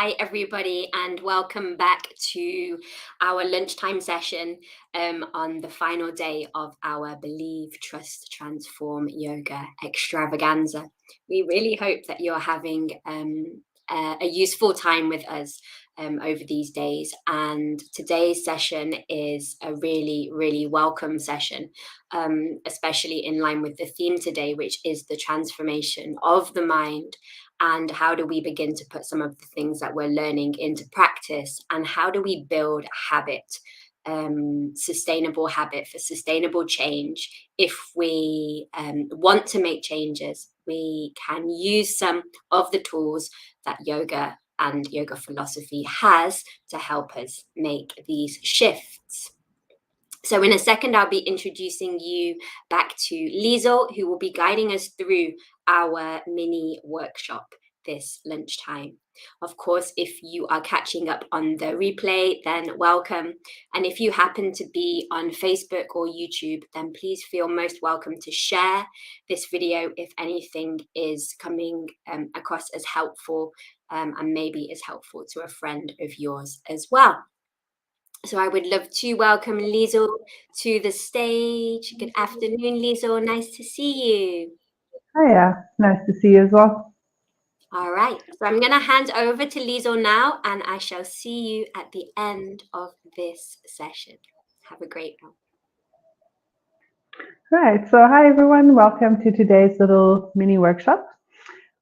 Hi, everybody, and welcome back to our lunchtime session on the final day of our Believe, Trust, Transform Yoga Extravaganza. We really hope that you're having a useful time with us over these days. And today's session is a really, really welcome session, especially in line with the theme today, which is the transformation of the mind. And how do we begin to put some of the things that we're learning into practice? And how do we build habit, sustainable habit for sustainable change? If we want to make changes, we can use some of the tools that yoga and yoga philosophy has to help us make these shifts. So in a second, I'll be introducing you back to Liesl, who will be guiding us through our mini workshop this lunchtime. Of course, if you are catching up on the replay, then welcome. And if you happen to be on Facebook or YouTube, then please feel most welcome to share this video if anything is coming across as helpful and maybe is helpful to a friend of yours as well. So I would love to welcome Liesl to the stage. Good afternoon, Liesl. Nice to see you. Hiya, nice to see you as well. All right, so I'm going to hand over to Liesl now, and I shall see you at the end of this session. Have a great one. Right, so hi everyone, welcome to today's little mini workshop.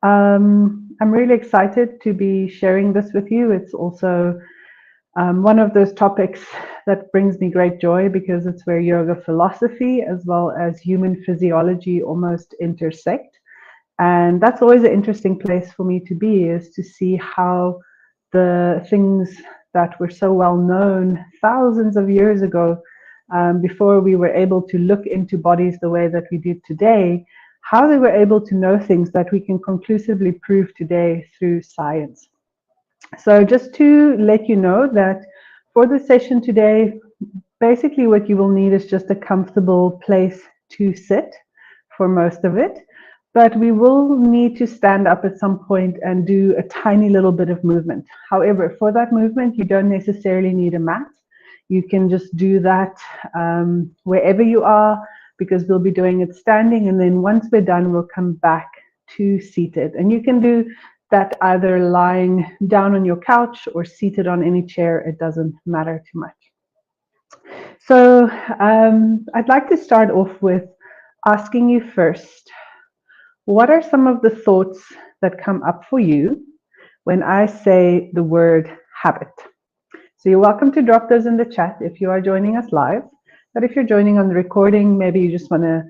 I'm really excited to be sharing this with you. It's also one of those topics that brings me great joy because it's where yoga philosophy as well as human physiology almost intersect. And that's always an interesting place for me to be, is to see how the things that were so well known thousands of years ago, before we were able to look into bodies the way that we do today, how they were able to know things that we can conclusively prove today through science. So just to let you know that for the session today, basically what you will need is just a comfortable place to sit for most of it. But we will need to stand up at some point and do a tiny little bit of movement. However, for that movement, you don't necessarily need a mat. You can just do that wherever you are, because we'll be doing it standing. And then once we're done, we'll come back to seated. And you can do that either lying down on your couch or seated on any chair. It doesn't matter too much. So I'd like to start off with asking you first, what are some of the thoughts that come up for you when I say the word habit? So you're welcome to drop those in the chat if you are joining us live. But if you're joining on the recording, maybe you just want to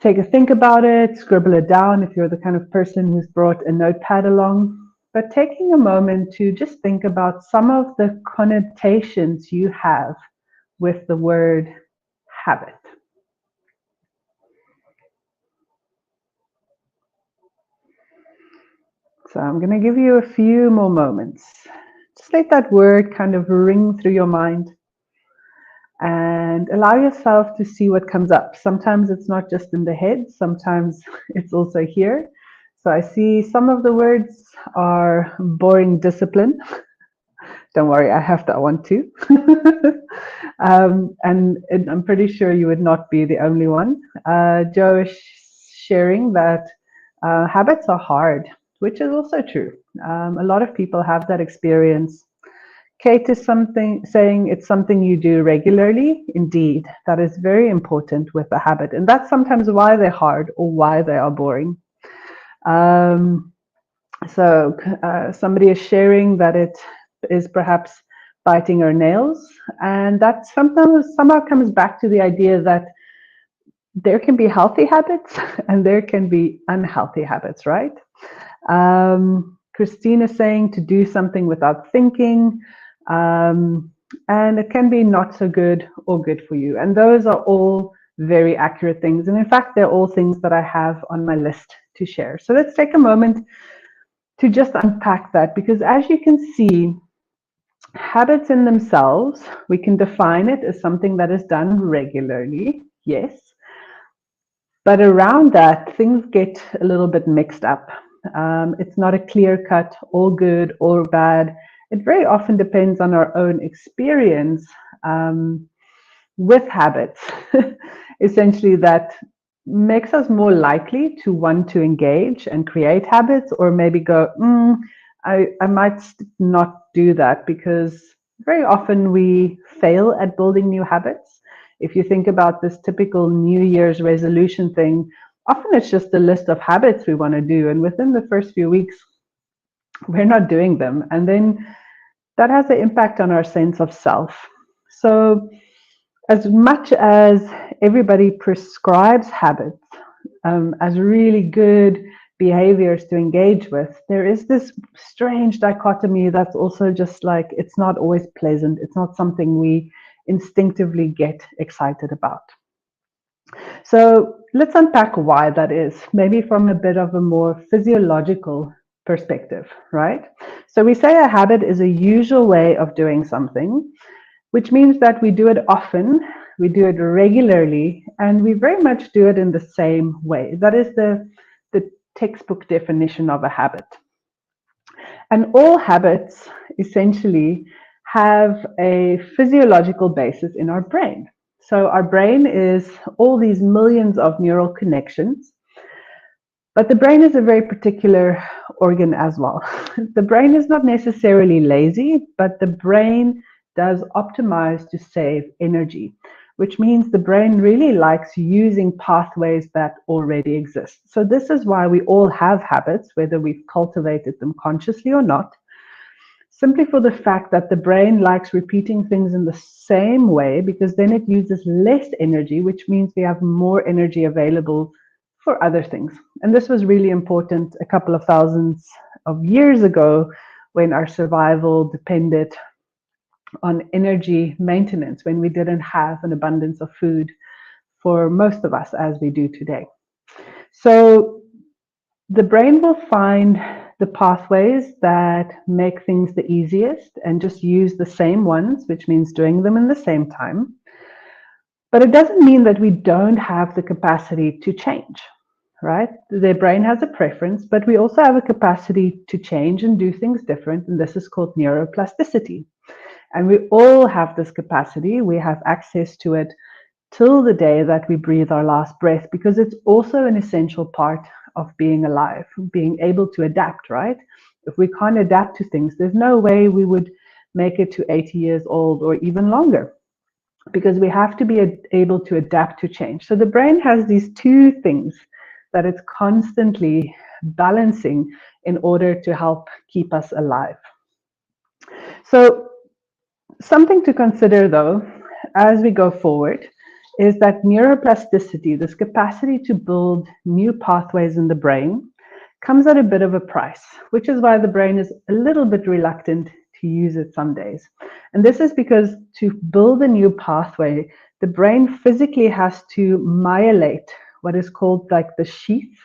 take a think about it, scribble it down if you're the kind of person who's brought a notepad along. But taking a moment to just think about some of the connotations you have with the word habit. So I'm going to give you a few more moments. Just let that word kind of ring through your mind and allow yourself to see what comes up. Sometimes it's not just in the head, sometimes it's also here. So I see some of the words are boring discipline. Don't worry, I have that one too. And I'm pretty sure you would not be the only one. Joe is sharing that habits are hard, which is also true. A lot of people have that experience. Kate is saying it's something you do regularly. Indeed, that is very important with the habit. And that's sometimes why they're hard or why they are boring. So somebody is sharing that it is perhaps biting her nails. And that somehow comes back to the idea that there can be healthy habits and there can be unhealthy habits, right? Christine is saying to do something without thinking, and it can be not so good or good for you. And those are all very accurate things. And in fact, they're all things that I have on my list to share. So let's take a moment to just unpack that, because as you can see, habits in themselves, we can define it as something that is done regularly, yes. But around that, things get a little bit mixed up. It's not a clear cut, all good or bad. It very often depends on our own experience with habits, essentially, that makes us more likely to want to engage and create habits, or maybe go, I might not do that, because very often we fail at building new habits. If you think about this typical New Year's resolution thing, often it's just a list of habits we want to do, and within the first few weeks, we're not doing them. And then that has an impact on our sense of self. So, as much as everybody prescribes habits as really good behaviors to engage with, there is this strange dichotomy that's also just like, it's not always pleasant. It's not something we instinctively get excited about. So let's unpack why that is, maybe from a bit of a more physiological perspective, right? So we say a habit is a usual way of doing something, which means that we do it often, we do it regularly, and we very much do it in the same way. That is the textbook definition of a habit. And all habits essentially have a physiological basis in our brain. So our brain is all these millions of neural connections, but the brain is a very particular organ as well. The brain is not necessarily lazy, but the brain does optimize to save energy, which means the brain really likes using pathways that already exist. So this is why we all have habits, whether we've cultivated them consciously or not, simply for the fact that the brain likes repeating things in the same way, because then it uses less energy, which means we have more energy available for other things. And this was really important a couple of thousands of years ago, when our survival depended on energy maintenance, when we didn't have an abundance of food for most of us as we do today. So the brain will find the pathways that make things the easiest and just use the same ones, which means doing them in the same time. But it doesn't mean that we don't have the capacity to change, right? The brain has a preference, but we also have a capacity to change and do things different, and this is called neuroplasticity. And we all have this capacity. We have access to it till the day that we breathe our last breath, because it's also an essential part of being alive, being able to adapt, right? If we can't adapt to things, there's no way we would make it to 80 years old or even longer, because we have to be able to adapt to change. So the brain has these two things that it's constantly balancing in order to help keep us alive. So something to consider, though, as we go forward, is that neuroplasticity, this capacity to build new pathways in the brain, comes at a bit of a price, which is why the brain is a little bit reluctant to use it some days. And this is because to build a new pathway, the brain physically has to myelate what is called like the sheath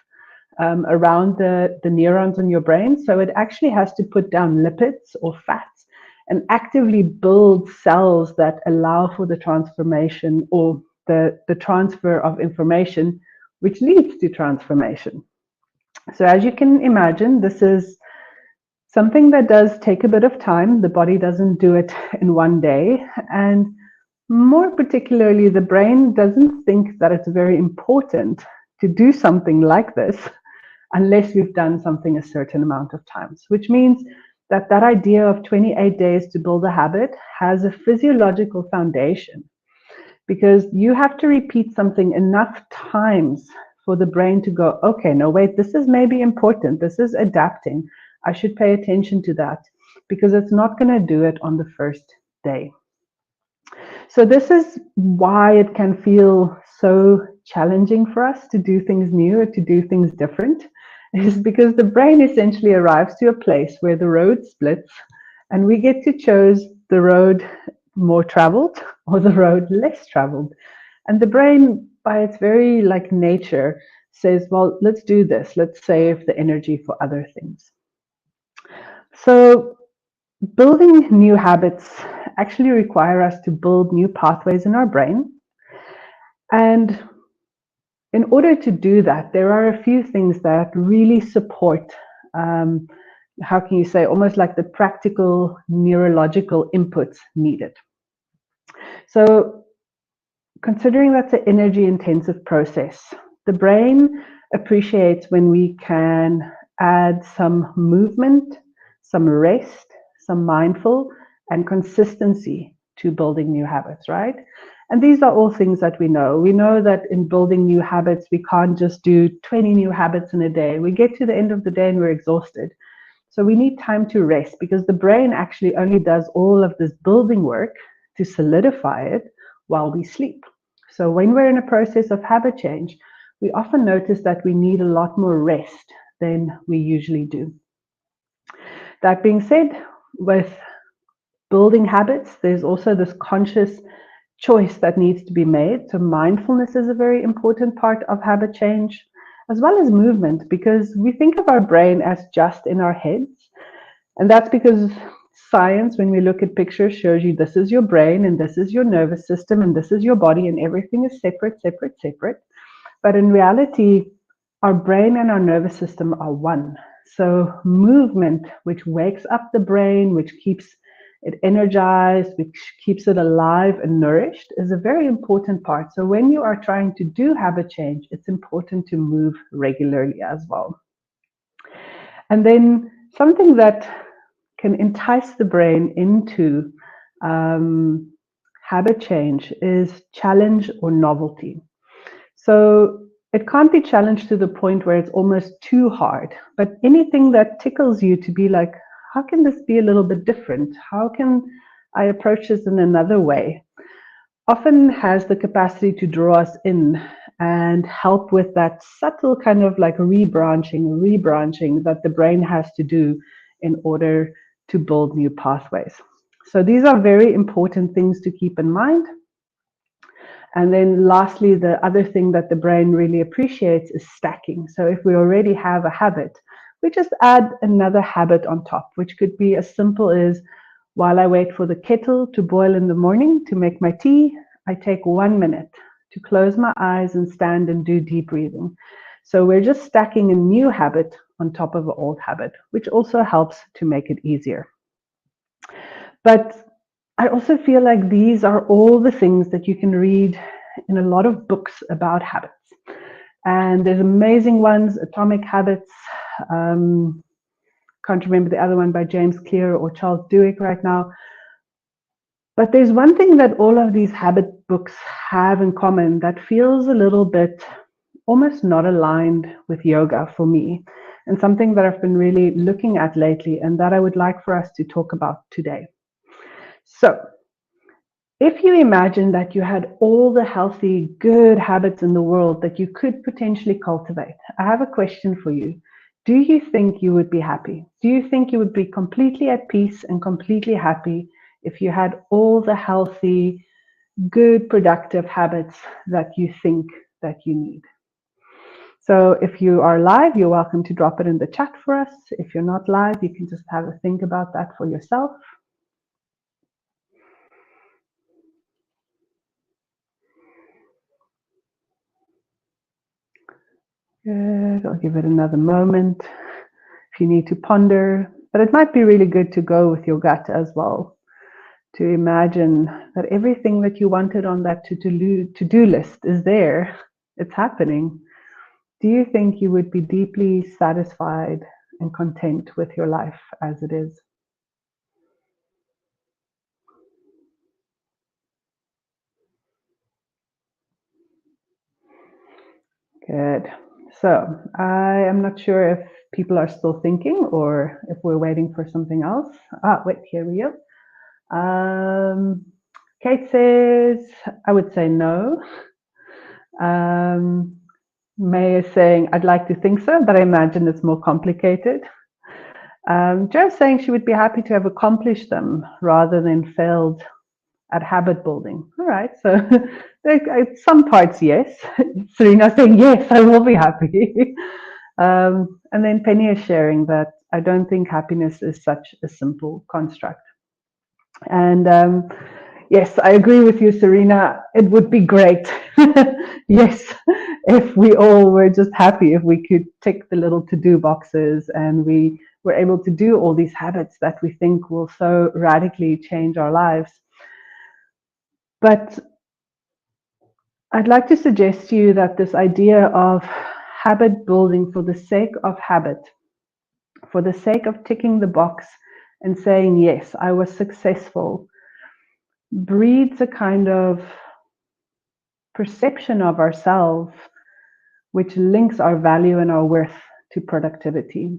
around the neurons in your brain. So it actually has to put down lipids or fats and actively build cells that allow for the transformation or the transfer of information, which leads to transformation. So as you can imagine, this is something that does take a bit of time. The body doesn't do it in one day. And more particularly, the brain doesn't think that it's very important to do something like this unless you've done something a certain amount of times, which means that that idea of 28 days to build a habit has a physiological foundation, because you have to repeat something enough times for the brain to go, okay, no, wait, this is maybe important. This is adapting. I should pay attention to that, because it's not going to do it on the first day. So this is why it can feel so challenging for us to do things new or to do things different, is because the brain essentially arrives to a place where the road splits and we get to choose the road more traveled or the road less traveled. And the brain, by its very nature, says, well, let's do this. Let's save the energy for other things. So building new habits actually require us to build new pathways in our brain. And in order to do that, there are a few things that really support how can you say, almost like the practical neurological inputs needed. So considering that's an energy intensive process, the brain appreciates when we can add some movement, some rest, some mindful and consistency to building new habits, right? And these are all things that we know. We know that in building new habits, we can't just do 20 new habits in a day. We get to the end of the day and we're exhausted. So we need time to rest, because the brain actually only does all of this building work to solidify it while we sleep. So when we're in a process of habit change, we often notice that we need a lot more rest than we usually do. That being said, with building habits, there's also this conscious choice that needs to be made. So mindfulness is a very important part of habit change, as well as movement, because we think of our brain as just in our heads. And that's because science, when we look at pictures, shows you this is your brain and this is your nervous system and this is your body, and everything is separate, separate, separate. But in reality, our brain and our nervous system are one. So movement, which wakes up the brain, which keeps it energized, which keeps it alive and nourished, is a very important part. So when you are trying to do habit change, it's important to move regularly as well. And then something that can entice the brain into habit change is challenge or novelty. So it can't be challenged to the point where it's almost too hard, but anything that tickles you to be like, how can this be a little bit different? How can I approach this in another way? Often has the capacity to draw us in and help with that subtle kind of like rebranching that the brain has to do in order to build new pathways. So these are very important things to keep in mind. And then lastly, the other thing that the brain really appreciates is stacking. So if we already have a habit, we just add another habit on top, which could be as simple as, while I wait for the kettle to boil in the morning to make my tea, I take 1 minute to close my eyes and stand and do deep breathing. So we're just stacking a new habit on top of an old habit, which also helps to make it easier. But I also feel like these are all the things that you can read in a lot of books about habits. And there's amazing ones, Atomic Habits, can't remember the other one by James Clear or Charles Duhigg right now. But there's one thing that all of these habit books have in common that feels a little bit almost not aligned with yoga for me, and something that I've been really looking at lately and that I would like for us to talk about today. So if you imagine that you had all the healthy, good habits in the world that you could potentially cultivate, I have a question for you. Do you think you would be happy? Do you think you would be completely at peace and completely happy if you had all the healthy, good, productive habits that you think that you need? So if you are live, you're welcome to drop it in the chat for us. If you're not live, you can just have a think about that for yourself. Good. I'll give it another moment if you need to ponder. But it might be really good to go with your gut as well, to imagine that everything that you wanted on that to-do list is there. It's happening. Do you think you would be deeply satisfied and content with your life as it is? Good. So I am not sure if people are still thinking or if we're waiting for something else. Wait, here we go. Kate says, I would say no. May is saying, I'd like to think so, but I imagine it's more complicated. Jo's saying she would be happy to have accomplished them rather than failed at habit building. All right, so some parts, yes. Serena saying, yes, I will be happy. And then Penny is sharing that I don't think happiness is such a simple construct. And Yes, I agree with you, Serena. It would be great. Yes, if we all were just happy, if we could tick the little to-do boxes and we were able to do all these habits that we think will so radically change our lives. But I'd like to suggest to you that this idea of habit building for the sake of habit, for the sake of ticking the box and saying, yes, I was successful, breeds a kind of perception of ourselves which links our value and our worth to productivity.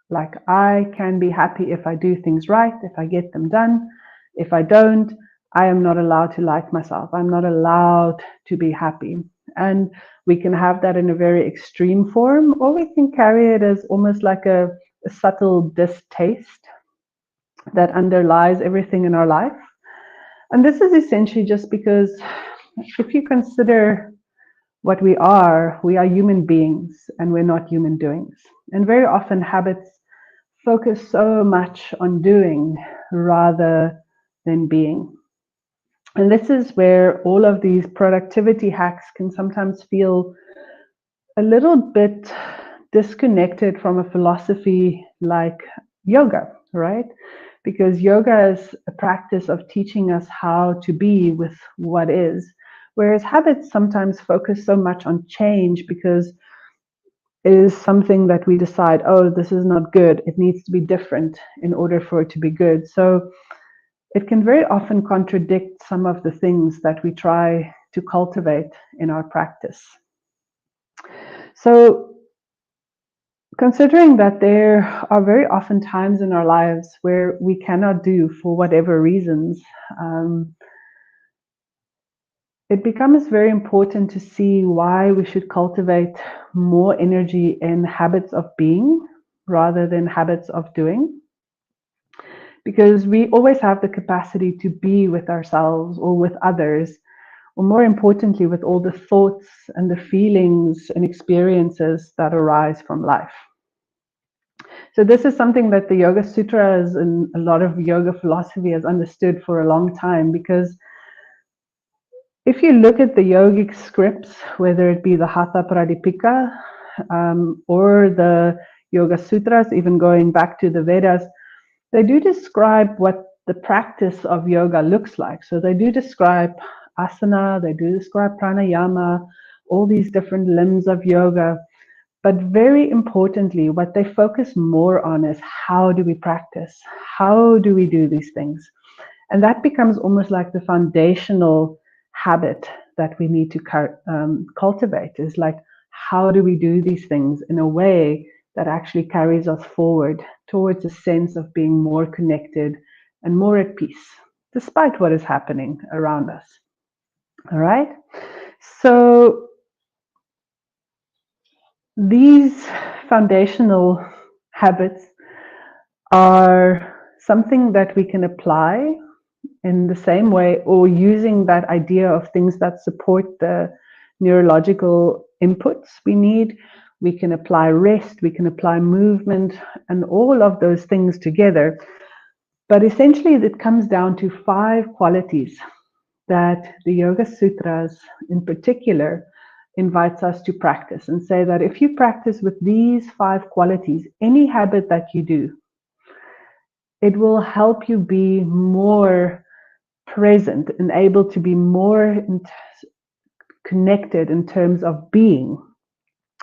Like, I can be happy if I do things right, if I get them done. If I don't, I am not allowed to like myself. I'm not allowed to be happy. And we can have that in a very extreme form, or we can carry it as almost like a subtle distaste that underlies everything in our life. And this is essentially just because if you consider what we are human beings and we're not human doings. And very often habits focus so much on doing rather than being. And this is where all of these productivity hacks can sometimes feel a little bit disconnected from a philosophy like yoga, right? Because yoga is a practice of teaching us how to be with what is, whereas habits sometimes focus so much on change because it is something that we decide, oh, this is not good, it needs to be different in order for it to be good. So it can very often contradict some of the things that we try to cultivate in our practice. So considering that there are very often times in our lives where we cannot do for whatever reasons, it becomes very important to see why we should cultivate more energy in habits of being rather than habits of doing. Because we always have the capacity to be with ourselves or with others, or more importantly, with all the thoughts and the feelings and experiences that arise from life. So this is something that the Yoga Sutras and a lot of yoga philosophy has understood for a long time, because if you look at the yogic scripts, whether it be the Hatha Pradipika or the Yoga Sutras, even going back to the Vedas, they do describe what the practice of yoga looks like. So they do describe asana, they do describe pranayama, all these different limbs of yoga. But very importantly, what they focus more on is how do we practice? How do we do these things? And that becomes almost like the foundational habit that we need to cultivate, is like, how do we do these things in a way that actually carries us forward towards a sense of being more connected and more at peace, despite what is happening around us. All right? So these foundational habits are something that we can apply in the same way, or using that idea of things that support the neurological inputs we need. We can apply rest, we can apply movement, and all of those things together. But essentially, it comes down to 5 qualities that the Yoga Sutras in particular invites us to practice, and say that if you practice with these 5 qualities, any habit that you do, it will help you be more present and able to be more connected in terms of being.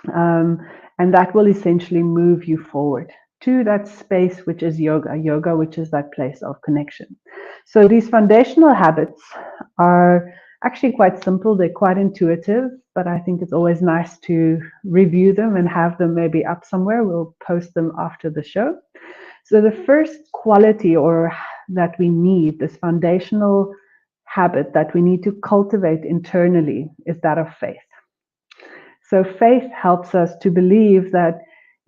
And that will essentially move you forward to that space, which is yoga, which is that place of connection. So these foundational habits are actually quite simple. They're quite intuitive, but I think it's always nice to review them and have them maybe up somewhere. We'll post them after the show. So the first quality or that we need, this foundational habit that we need to cultivate internally, is that of faith. So faith helps us to believe that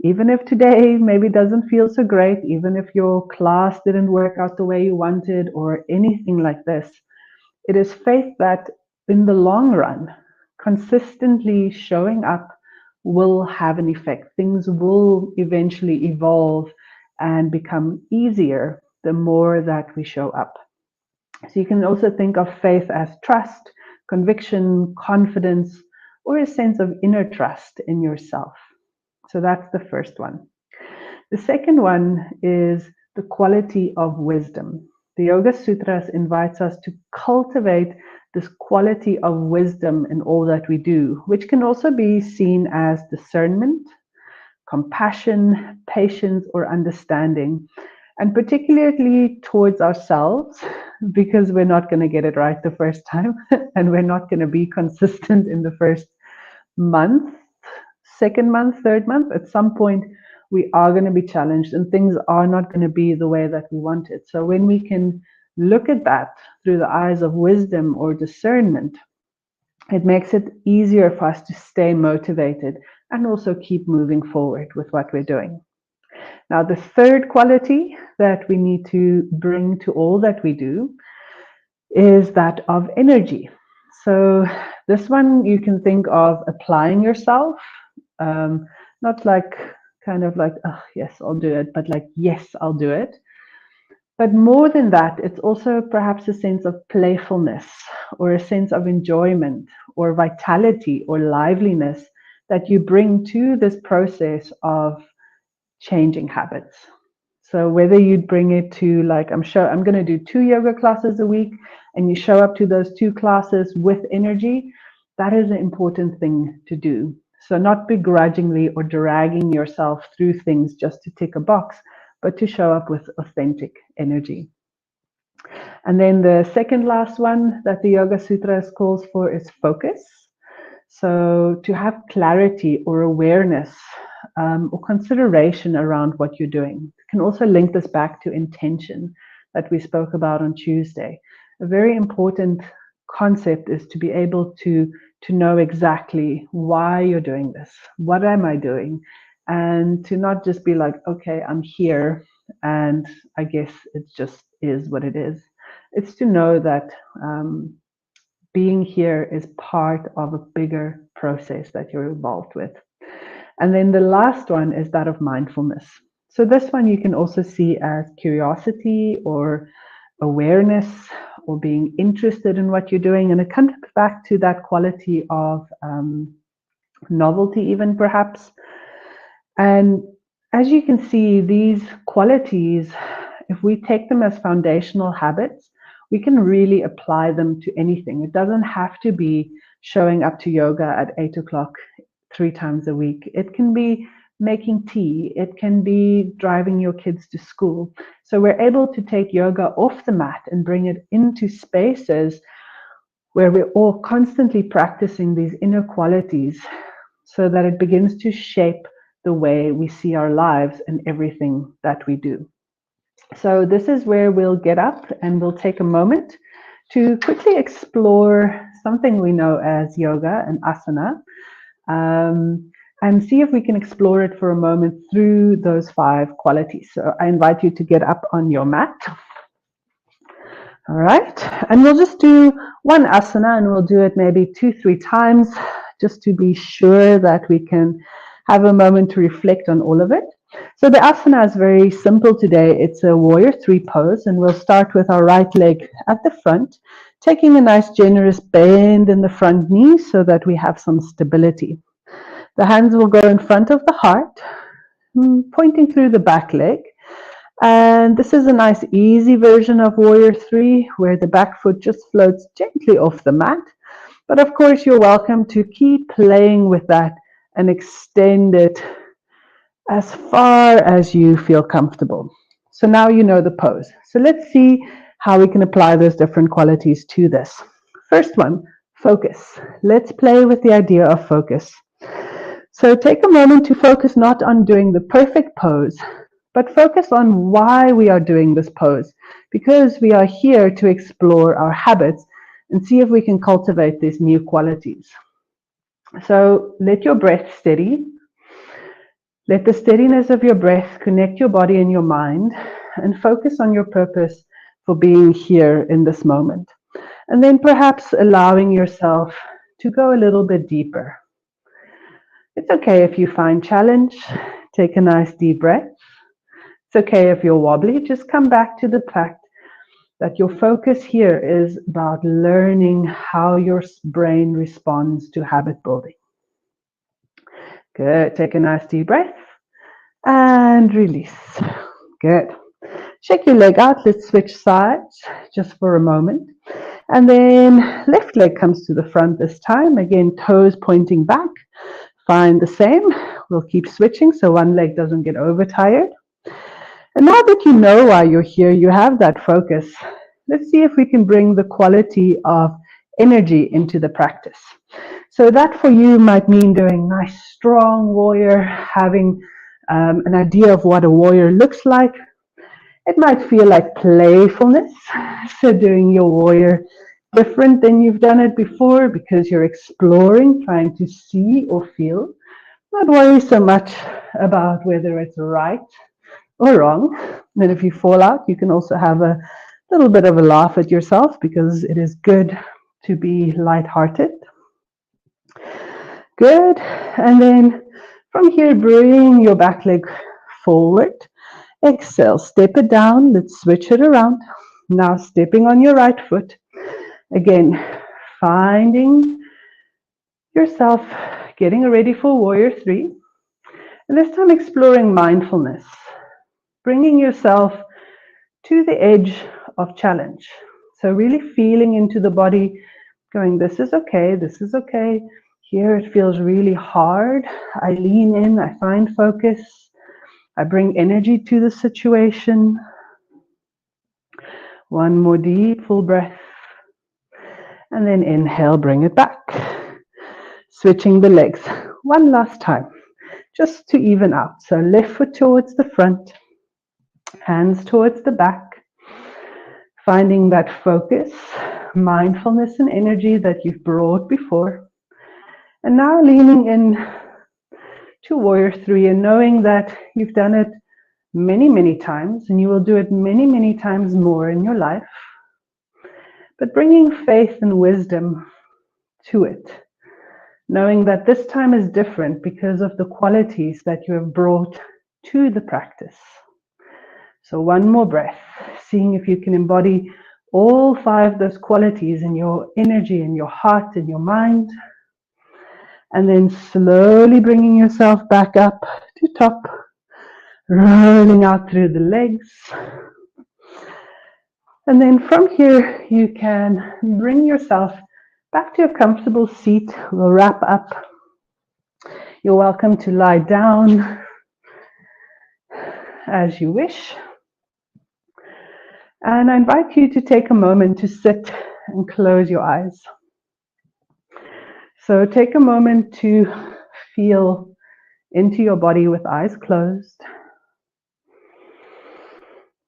even if today maybe doesn't feel so great, even if your class didn't work out the way you wanted or anything like this, it is faith that in the long run, consistently showing up will have an effect. Things will eventually evolve and become easier the more that we show up. So you can also think of faith as trust, conviction, confidence, or a sense of inner trust in yourself. So that's the first one. The second one is the quality of wisdom. The Yoga Sutras invites us to cultivate this quality of wisdom in all that we do, which can also be seen as discernment, compassion, patience, or understanding, and particularly towards ourselves, because we're not going to get it right the first time, and we're not going to be consistent in the first month, second month, third month. At some point, we are going to be challenged, and things are not going to be the way that we want it. So when we can look at that through the eyes of wisdom or discernment, it makes it easier for us to stay motivated and also keep moving forward with what we're doing. Now, the third quality that we need to bring to all that we do is that of energy. So, this one you can think of applying yourself, not like kind of like, oh, yes, I'll do it, but like, yes, I'll do it. But more than that, it's also perhaps a sense of playfulness or a sense of enjoyment or vitality or liveliness that you bring to this process of changing habits. So whether you bring it to, like, I'm going to do 2 yoga classes a week, and you show up to those 2 classes with energy, that is an important thing to do. So not begrudgingly or dragging yourself through things just to tick a box, but to show up with authentic energy. And then the second last one that the Yoga Sutras calls for is focus. So to have clarity or awareness or consideration around what you're doing. You can also link this back to intention that we spoke about on Tuesday. A very important concept is to be able to know exactly why you're doing this. What am I doing? And to not just be like, okay, I'm here and I guess it just is what it is. It's to know that being here is part of a bigger process that you're involved with. And then the last one is that of mindfulness. So this one you can also see as curiosity or awareness or being interested in what you're doing. And it comes back to that quality of novelty, even perhaps. And as you can see, these qualities, if we take them as foundational habits, we can really apply them to anything. It doesn't have to be showing up to yoga at 8 o'clock 3 times a week. It can be making tea. It can be driving your kids to school. So we're able to take yoga off the mat and bring it into spaces where we're all constantly practicing these inner qualities so that it begins to shape the way we see our lives and everything that we do. So this is where we'll get up and we'll take a moment to quickly explore something we know as yoga and asana, and see if we can explore it for a moment through those 5 qualities. So I invite you to get up on your mat. All right, and we'll just do one asana, and we'll do it maybe 2-3 times just to be sure that we can have a moment to reflect on all of it. So the asana is very simple today. It's a warrior 3 pose, and we'll start with our right leg at the front, taking a nice generous bend in the front knee so that we have some stability. The hands will go in front of the heart, pointing through the back leg. And this is a nice easy version of warrior 3 where the back foot just floats gently off the mat. But of course, you're welcome to keep playing with that and extend it as far as you feel comfortable. So now you know the pose. So let's see how we can apply those different qualities to this. First one, focus. Let's play with the idea of focus. So take a moment to focus not on doing the perfect pose, but focus on why we are doing this pose, because we are here to explore our habits and see if we can cultivate these new qualities. So let your breath steady. Let the steadiness of your breath connect your body and your mind, and focus on your purpose for being here in this moment. And then perhaps allowing yourself to go a little bit deeper. It's okay if you find challenge. Take a nice deep breath. It's okay if you're wobbly. Just come back to the fact that your focus here is about learning how your brain responds to habit building. Good. Take a nice deep breath and release. Good. Shake your leg out. Let's switch sides just for a moment. And then left leg comes to the front this time. Again, toes pointing back. Find the same. We'll keep switching so one leg doesn't get overtired. And now that you know why you're here, you have that focus. Let's see if we can bring the quality of energy into the practice. So that for you might mean doing nice strong warrior, having an idea of what a warrior looks like. It might feel like playfulness, so doing your warrior different than you've done it before because you're exploring, trying to see or feel. Not worry so much about whether it's right or wrong. And if you fall out, you can also have a little bit of a laugh at yourself because it is good to be lighthearted. Good. And then from here, bring your back leg forward. Exhale, step it down. Let's switch it around. Now stepping on your right foot. Again, finding yourself getting ready for warrior 3. And this time exploring mindfulness. Bringing yourself to the edge of challenge. So really feeling into the body, going, this is okay, this is okay. Here it feels really hard. I lean in, I find focus. I bring energy to the situation. One more deep, full breath. And then inhale, bring it back. Switching the legs. One last time, just to even out. So left foot towards the front, hands towards the back. Finding that focus, mindfulness and energy that you've brought before. And now leaning in to warrior 3 and knowing that you've done it many, many times and you will do it many, many times more in your life. But bringing faith and wisdom to it. Knowing that this time is different because of the qualities that you have brought to the practice. So one more breath, seeing if you can embody all 5 of those qualities in your energy, in your heart, in your mind. And then slowly bringing yourself back up to top, rolling out through the legs. And then from here, you can bring yourself back to a comfortable seat. We'll wrap up. You're welcome to lie down as you wish. And I invite you to take a moment to sit and close your eyes. So take a moment to feel into your body with eyes closed.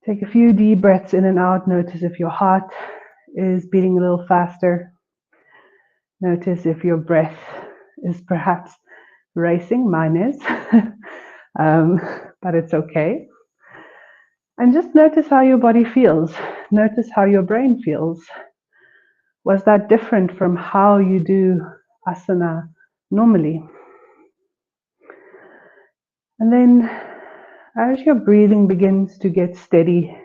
Take a few deep breaths in and out. Notice if your heart is beating a little faster. Notice if your breath is perhaps racing. Mine is, but it's okay. And just notice how your body feels. Notice how your brain feels. Was that different from how you do asana normally? And then as your breathing begins to get steady,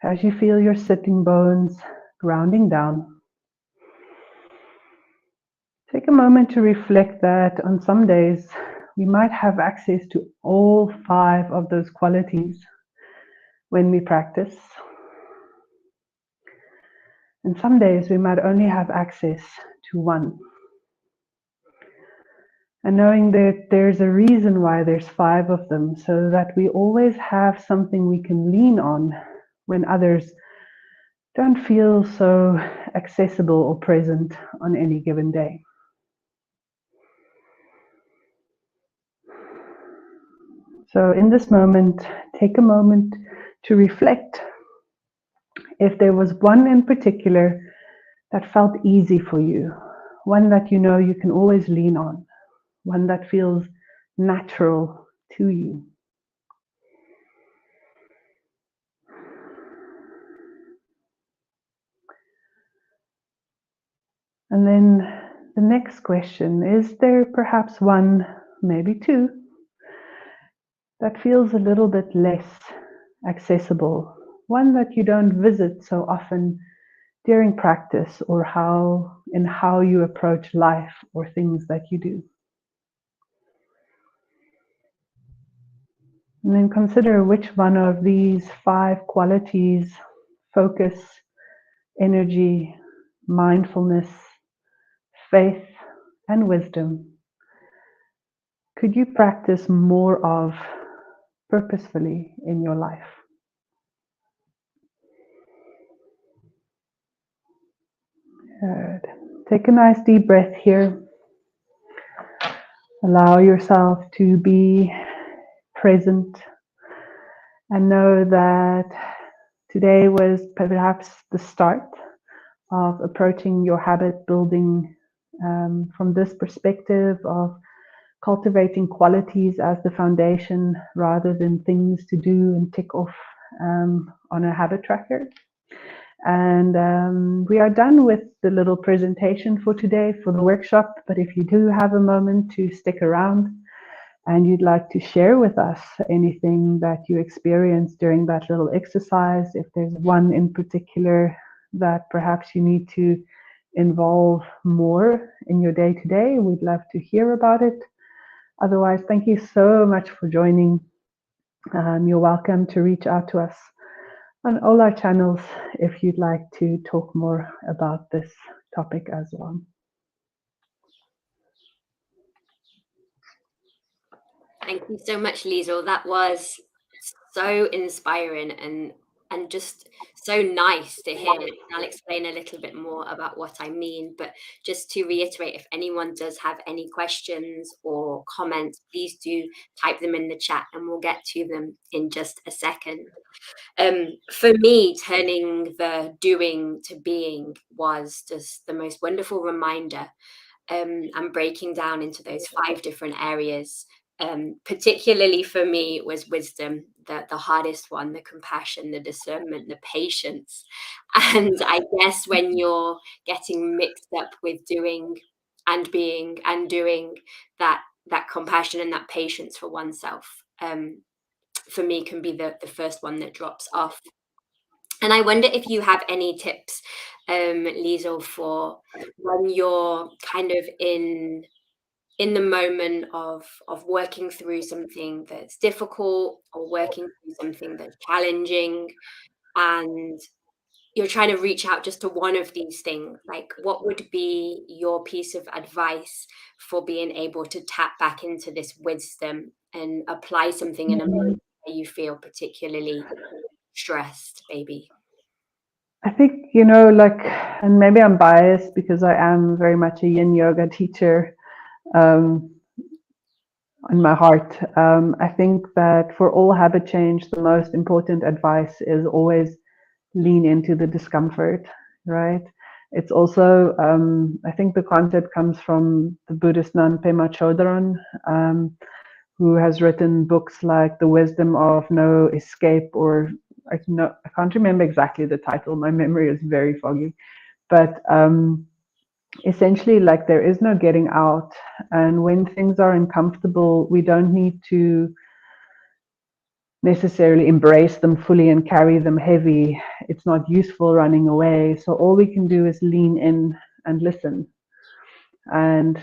as you feel your sitting bones grounding down, take a moment to reflect that on some days we might have access to all 5 of those qualities when we practice. And some days we might only have access to 1. And knowing that there's a reason why there's 5 of them, so that we always have something we can lean on when others don't feel so accessible or present on any given day. So in this moment, take a moment to reflect if there was one in particular that felt easy for you, one that you know you can always lean on, one that feels natural to you. And then the next question, is there perhaps one, maybe 2, that feels a little bit less accessible? one that you don't visit so often during practice, or how you approach life or things that you do. And then consider which one of these 5 qualities, focus, energy, mindfulness, faith, and wisdom, could you practice more of purposefully in your life? Good. Take a nice deep breath here. Allow yourself to be present and know that today was perhaps the start of approaching your habit building from this perspective of cultivating qualities as the foundation rather than things to do and tick off on a habit tracker. And we are done with the little presentation for today for the workshop, but if you do have a moment to stick around and you'd like to share with us anything that you experienced during that little exercise, if there's one in particular that perhaps you need to involve more in your day-to-day, we'd love to hear about it. Otherwise, thank you so much for joining. You're welcome to reach out to us on all our channels if you'd like to talk more about this topic as well. Thank you so much, Liesl. That was so inspiring and just so nice to hear. I'll explain a little bit more about what I mean, but just to reiterate, if anyone does have any questions or comments, please do type them in the chat and we'll get to them in just a second. For me, turning the doing to being was just the most wonderful reminder, and breaking down into those 5 different areas. Particularly for me was wisdom, the hardest one, the compassion, the discernment, the patience. And I guess when you're getting mixed up with doing and being and doing, that compassion and that patience for oneself, for me can be the first one that drops off. And I wonder if you have any tips, Liesl, for when you're kind of in the moment of working through something that's difficult or working through something that's challenging, and you're trying to reach out just to one of these things. Like, what would be your piece of advice for being able to tap back into this wisdom and apply something in a moment where you feel particularly stressed, maybe? I think, and maybe I'm biased because I am very much a yin yoga teacher in my heart. I think that for all habit change, the most important advice is always lean into the discomfort, right? It's also, I think the concept comes from the Buddhist nun Pema Chodron, who has written books like The Wisdom of No Escape, or I can't remember exactly the title. My memory is very foggy. But essentially, like, there is no getting out. And when things are uncomfortable, we don't need to necessarily embrace them fully and carry them heavy. It's not useful running away. So all we can do is lean in and listen. And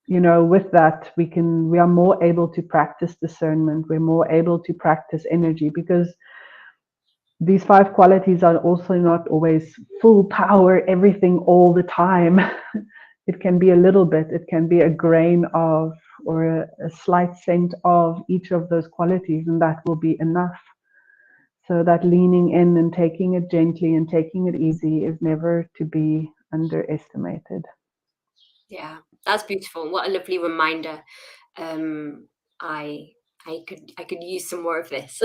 with that, we are more able to practice discernment. We're more able to practice energy, because these 5 qualities are also not always full power, everything all the time. It can be a little bit, it can be a grain of, or a slight scent of each of those qualities, and that will be enough. So that leaning in and taking it gently and taking it easy is never to be underestimated. Yeah, that's beautiful. What a lovely reminder. I could use some more of this.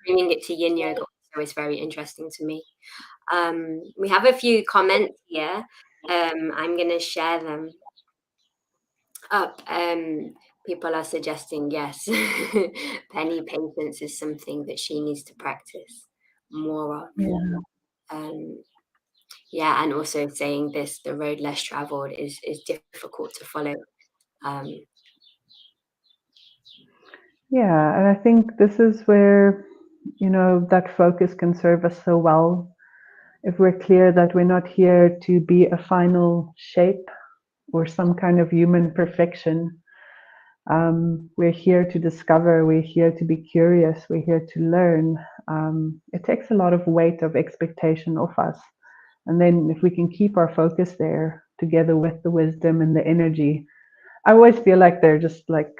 Bringing it to yin yoga also is very interesting to me. We have a few comments here. I'm going to share them up. People are suggesting, yes, Penny, patience is something that she needs to practice more of. Yeah, and also saying this, the road less traveled is difficult to follow. Yeah, and I think this is where that focus can serve us so well. If we're clear that we're not here to be a final shape or some kind of human perfection, we're here to discover, we're here to be curious, we're here to learn. It takes a lot of weight of expectation off us. And then if we can keep our focus there together with the wisdom and the energy, I always feel like they're just like,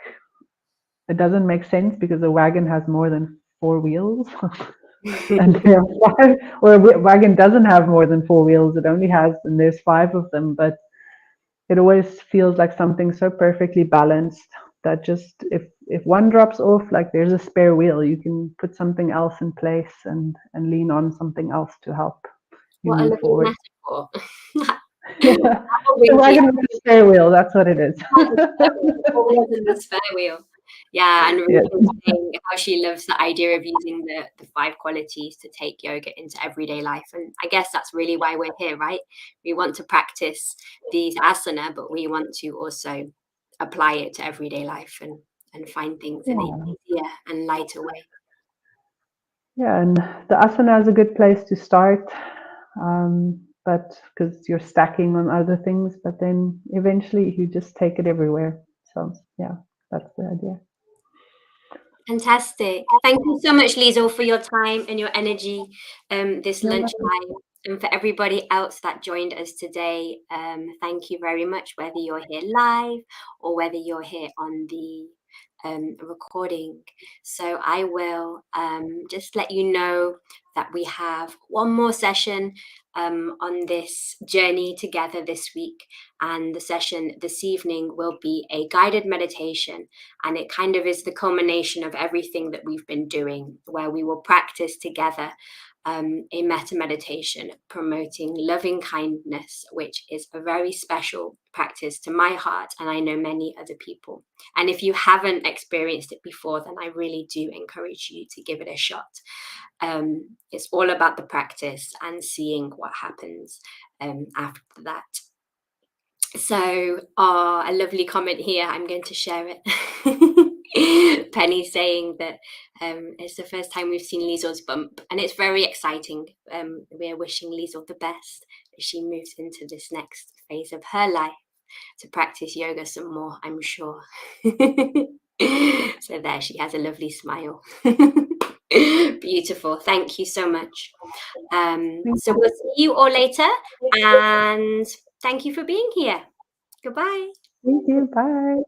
it doesn't make sense because a wagon has more than 4 wheels. And there are 5, or a wagon doesn't have more than 4 wheels, it only has, and there's 5 of them, but it always feels like something so perfectly balanced that just if one drops off, like there's a spare wheel, you can put something else in place and lean on something else to help you What a move lovely forward. metaphor. Yeah, the wagon with the spare wheel, that's what it is. Always in the spare wheel. Yeah, and Yes. Ruth saying how she loves the idea of using the 5 qualities to take yoga into everyday life. And I guess that's really why we're here, right? We want to practice these asana, but we want to also apply it to everyday life and find things in an easier and lighter way. Yeah, and the asana is a good place to start, but because you're stacking on other things, but then eventually you just take it everywhere. So yeah, that's the idea. Fantastic. Thank you so much, Liesl, for your time and your energy this You're lunchtime. And for everybody else that joined us today, thank you very much, whether you're here live or whether you're here on the recording. So I will just let you know that we have one more session on this journey together this week. And the session this evening will be a guided meditation. And it kind of is the culmination of everything that we've been doing, where we will practice together a metta meditation promoting loving kindness, which is a very special practice to my heart, and I know many other people. And if you haven't experienced it before, then I really do encourage you to give it a shot. It's all about the practice and seeing what happens after that. So, a lovely comment here. I'm going to share it. Penny saying that it's the first time we've seen Liesl's bump, and it's very exciting. We're wishing Liesl the best as she moves into this next phase of her life to practice yoga some more, I'm sure. So there, she has a lovely smile. Beautiful. Thank you so much. So we'll see you all later, and thank you for being here. Goodbye. Thank you. Bye.